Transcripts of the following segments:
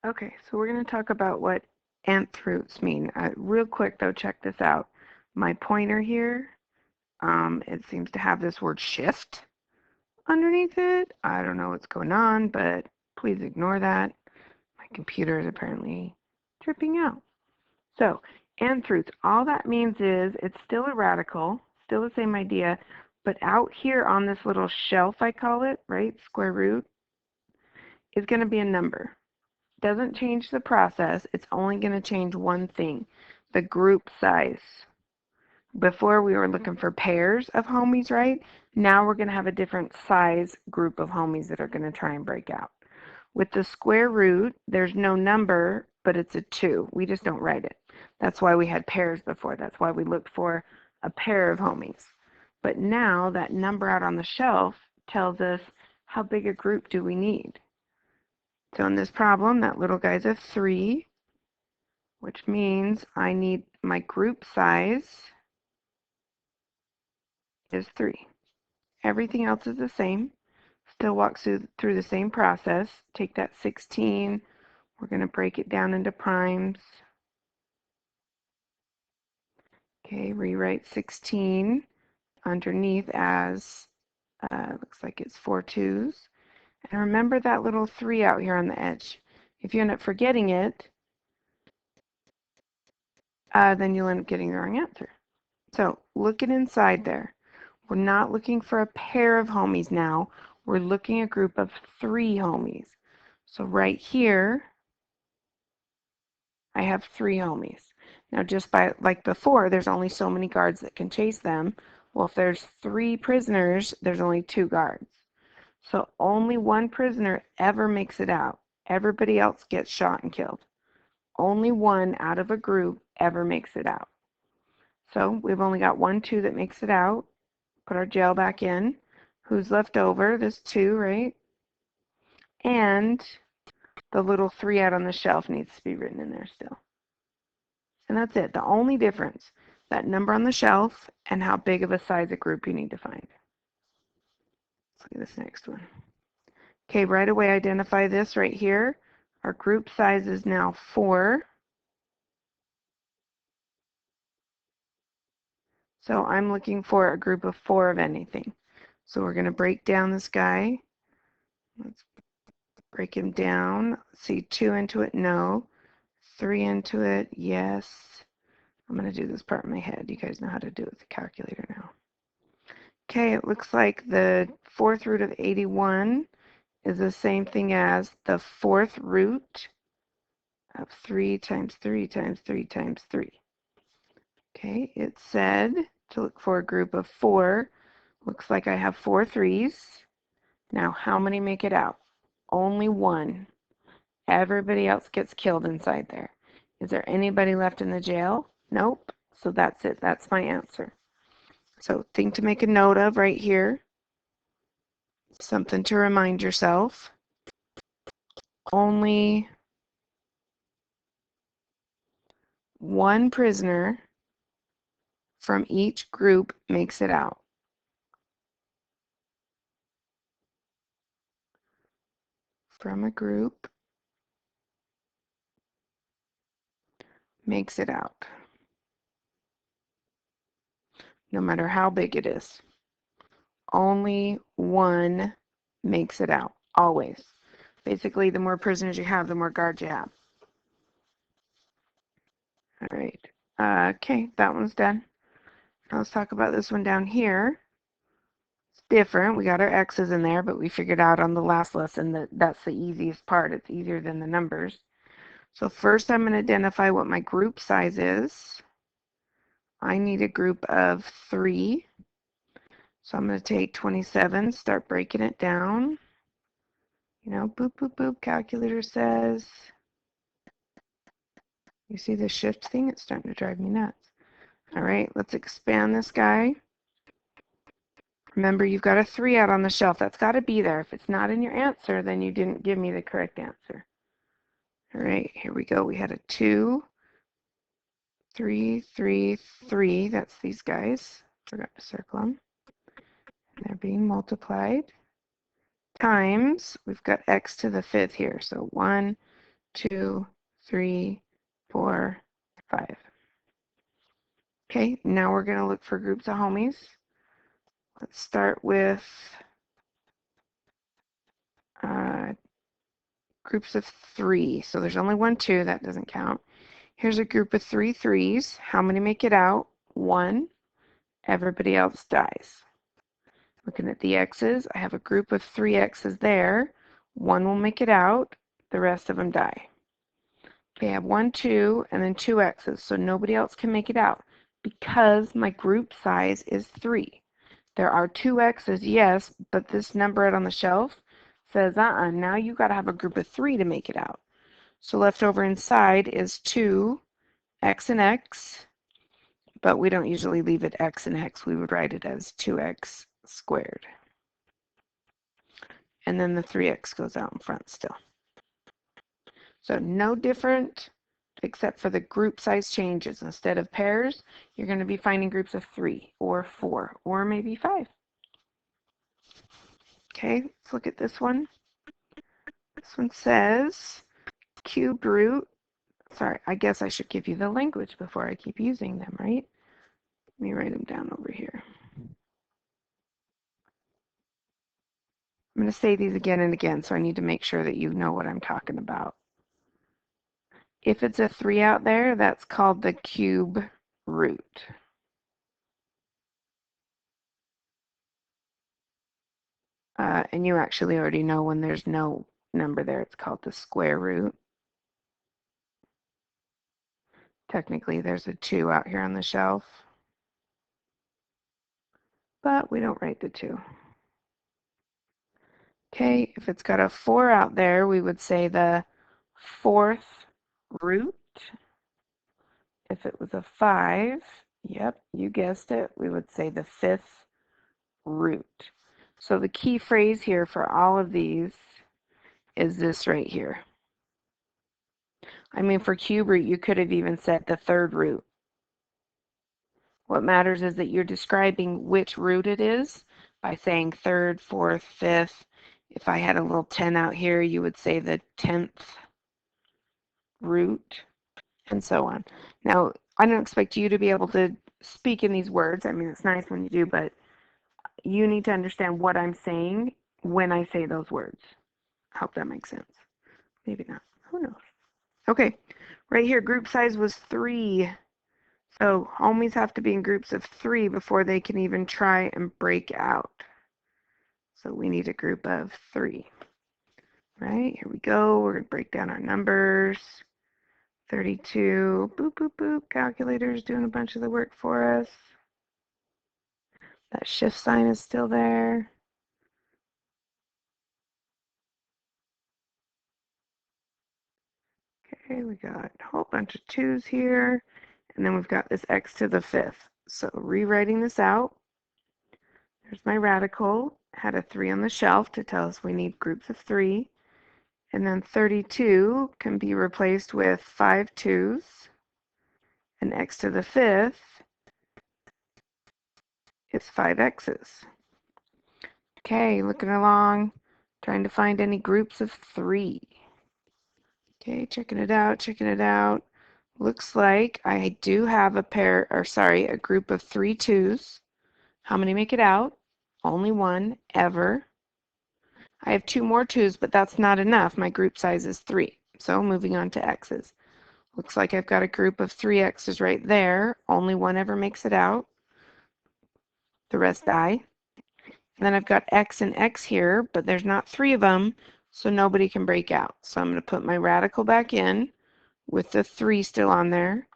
Okay, so we're going to talk about what nth roots mean. Real quick though, check this out. My pointer here, it seems to have this word shift underneath it. I don't know what's going on, but please ignore that. My computer is apparently tripping out. So, nth roots, all that means is it's still a radical, still the same idea, but out here on this little shelf, I call it, right, square root, is going to be a number. Doesn't change the process, it's only going to change one thing, the group size. Before we were looking for pairs of homies, right? Now we're going to have a different size group of homies that are going to try and break out. With the square root, there's no number, but it's a 2. We just don't write it. That's why we had pairs before. That's why we looked for a pair of homies. But now that number out on the shelf tells us how big a group do we need. So in this problem, that little guy's a 3, which means I need my group size is 3. Everything else is the same. Still walks through the same process. Take that 16. We're going to break it down into primes. Okay, rewrite 16 underneath as, looks like it's 4 2s. And remember that little 3 out here on the edge. If you end up forgetting it, then you'll end up getting the wrong answer. So look at inside there. We're not looking for a pair of homies now. We're looking at a group of 3 homies. So right here, I have 3 homies. Now just by like before, there's only so many guards that can chase them. Well, if there's 3 prisoners, there's only 2 guards. So only one prisoner ever makes it out. Everybody else gets shot and killed. Only one out of a group ever makes it out. So we've only got 1, 2 that makes it out. Put our jail back in. Who's left over? There's 2, right? And the little 3 out on the shelf needs to be written in there still. And that's it. The only difference, that number on the shelf and how big of a size of group you need to find. Let's look at this next one. Okay, right away identify this right here. Our group size is now 4. So I'm looking for a group of 4 of anything. So we're going to break down this guy. Let's break him down. See, 2 into it, no. 3 into it, yes. I'm going to do this part in my head. You guys know how to do it with the calculator now. Okay, it looks like the 4th root of 81 is the same thing as the 4th root of 3 times 3 times 3 times 3. Okay, it said to look for a group of 4. Looks like I have 4 3s. Now, how many make it out? Only 1. Everybody else gets killed inside there. Is there anybody left in the jail? Nope. So that's it. That's my answer. So thing to make a note of right here. Something to remind yourself. Only 1 prisoner from each group makes it out. From a group makes it out. No matter how big it is. Only 1 makes it out. Always. Basically, the more prisoners you have, the more guards you have. All right. Okay, that one's done. Now let's talk about this one down here. It's different. We got our X's in there, but we figured out on the last lesson that that's the easiest part. It's easier than the numbers. So first I'm going to identify what my group size is. I need a group of 3. So I'm going to take 27, start breaking it down. You know, boop, boop, boop, calculator says. You see the shift thing? It's starting to drive me nuts. All right, let's expand this guy. Remember, you've got a 3 out on the shelf. That's got to be there. If it's not in your answer, then you didn't give me the correct answer. All right, here we go. We had a 2, 3, 3, 3. That's these guys. Forgot to circle them. They're being multiplied. Times, we've got x to the 5th here. So 1, 2, 3, 4, 5. Okay, now we're going to look for groups of homies. Let's start with groups of 3. So there's only 1, 2. That doesn't count. Here's a group of 3 threes. How many make it out? 1. Everybody else dies. Looking at the x's, I have a group of 3 x's there. 1 will make it out. The rest of them die. Okay, I have 1, 2, and then 2 x's, so nobody else can make it out because my group size is 3. There are 2 x's, yes, but this number out on the shelf says, now you got to have a group of 3 to make it out. So left over inside is 2 x and x, but we don't usually leave it x and x. We would write it as 2x squared. And then the 3x goes out in front still. So no different except for the group size changes. Instead of pairs, you're going to be finding groups of 3 or 4 or maybe 5. Okay, let's look at this one. This one says cubed root. Sorry, I guess I should give you the language before I keep using them, right? Let me write them down over here. I'm going to say these again and again, so I need to make sure that you know what I'm talking about. If it's a 3 out there, that's called the cube root. And you actually already know when there's no number there, it's called the square root. Technically, there's a 2 out here on the shelf, but we don't write the 2. Okay, if it's got a 4 out there, we would say the 4th root. If it was a 5, yep, you guessed it, we would say the 5th root. So the key phrase here for all of these is this right here. I mean, for cube root, you could have even said the 3rd root. What matters is that you're describing which root it is by saying 3rd, 4th, 5th. If I had a little 10 out here, you would say the 10th root, and so on. Now, I don't expect you to be able to speak in these words. I mean, it's nice when you do, but you need to understand what I'm saying when I say those words. I hope that makes sense. Maybe not. Who knows? Okay, right here, group size was 3. So homies have to be in groups of 3 before they can even try and break out. So we need a group of 3. Right, here we go. We're going to break down our numbers. 32, boop, boop, boop. Calculator's doing a bunch of the work for us. That shift sign is still there. Okay, we got a whole bunch of 2's here. And then we've got this x to the 5th. So rewriting this out, there's my radical. Had a 3 on the shelf to tell us we need groups of 3. And then 32 can be replaced with 5 2's. And x to the 5th is 5 x's. Okay, looking along, trying to find any groups of 3. Okay, checking it out, checking it out. Looks like I do have a group of 3 2's. How many make it out? Only 1, ever. I have 2 more 2's, but that's not enough. My group size is 3. So moving on to x's. Looks like I've got a group of 3 x's right there. Only 1 ever makes it out. The rest die. And then I've got x and x here, but there's not 3 of them, so nobody can break out. So I'm going to put my radical back in with the 3 still on there.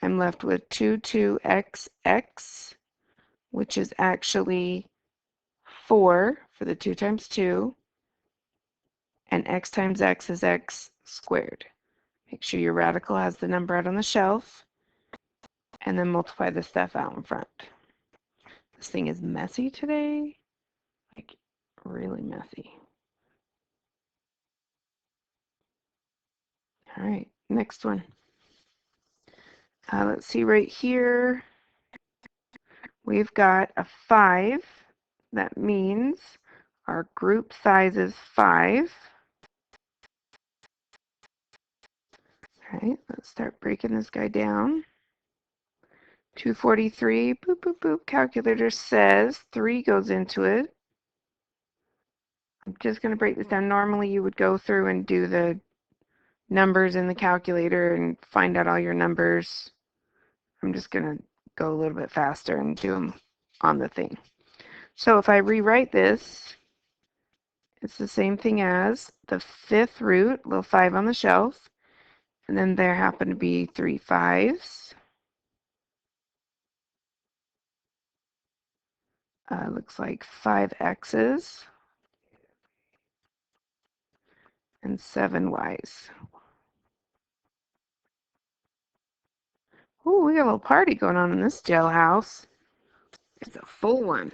I'm left with 2, 2xx, which is actually 4 for the 2 times 2, and x times x is x squared. Make sure your radical has the number out on the shelf, and then multiply the stuff out in front. This thing is messy today, like really messy. All right, next one. Let's see right here. We've got a 5. That means our group size is 5. All right, let's start breaking this guy down. 243, boop, boop, boop. Calculator says 3 goes into it. I'm just going to break this down. Normally you would go through and do the numbers in the calculator and find out all your numbers. I'm just going to go a little bit faster and do them on the thing. So if I rewrite this, it's the same thing as the 5th root, little 5 on the shelf, and then there happen to be 3 5s. Looks like 5 x's and 7 y's. Oh, we got a little party going on in this jailhouse. It's a full one.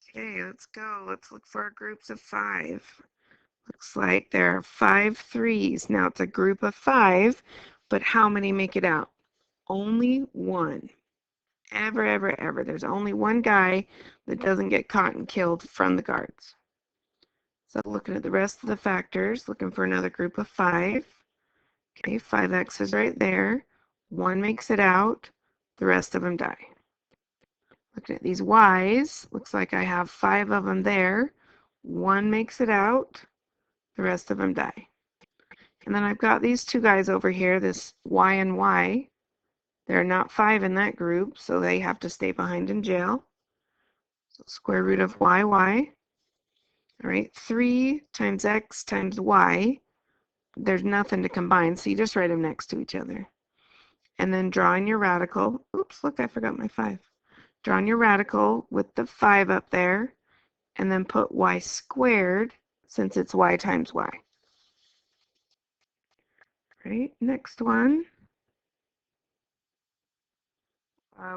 Okay, let's go. Let's look for our groups of 5. Looks like there are 5 3s. Now it's a group of 5, but how many make it out? Only one. Ever, ever, ever. There's only one guy that doesn't get caught and killed from the guards. So looking at the rest of the factors, looking for another group of 5. Okay, 5x is right there. One makes it out. The rest of them die. Looking at these y's, looks like I have 5 of them there. One makes it out. The rest of them die. And then I've got these 2 guys over here, this y and y. There are not 5 in that group, so they have to stay behind in jail. So square root of y. All right, 3 times x times y. There's nothing to combine, so you just write them next to each other. And then draw in your radical. Oops, look, I forgot my 5. Draw in your radical with the 5 up there, and then put y squared since it's y times y. Right, next one.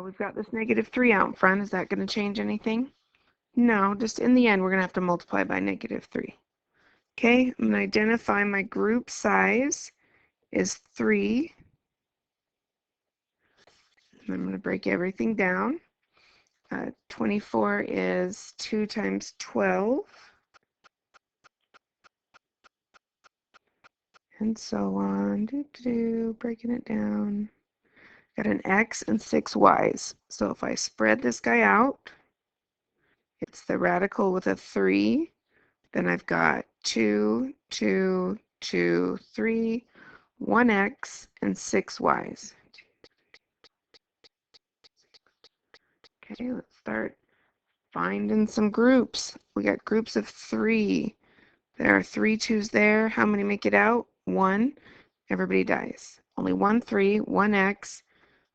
We've got this -3 out in front. Is that going to change anything? No, just in the end, we're going to have to multiply by -3. Okay, I'm going to identify my group size is 3. I'm going to break everything down. 24 is 2 times 12. And so on. Breaking it down. Got an x and 6 y's. So if I spread this guy out, it's the radical with a 3. Then I've got 2, 2, 2, 3, 1x, and 6 y's. Okay, let's start finding some groups. We got groups of 3. There are 3 2's there. How many make it out? 1. Everybody dies. Only 1 3, 1 x.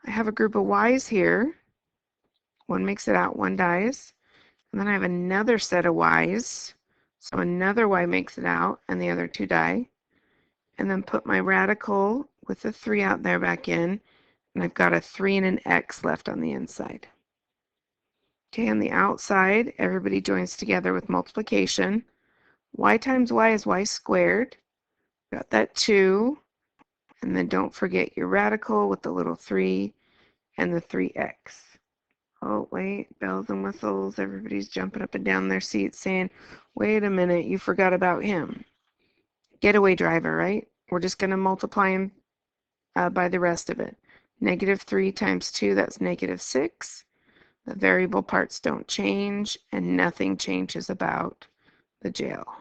I have a group of y's here. 1 makes it out, 1 dies. And then I have another set of y's. So another y makes it out, and the other 2 die. And then put my radical with the 3 out there back in, and I've got a 3 and an x left on the inside. Okay, on the outside, everybody joins together with multiplication. Y times y is y squared. Got that 2. And then don't forget your radical with the little 3 and the 3x. Oh, wait, bells and whistles. Everybody's jumping up and down their seats saying, wait a minute, you forgot about him. Getaway driver, right? We're just going to multiply him by the rest of it. -3 times 2, that's -6. The variable parts don't change, and nothing changes about the jail.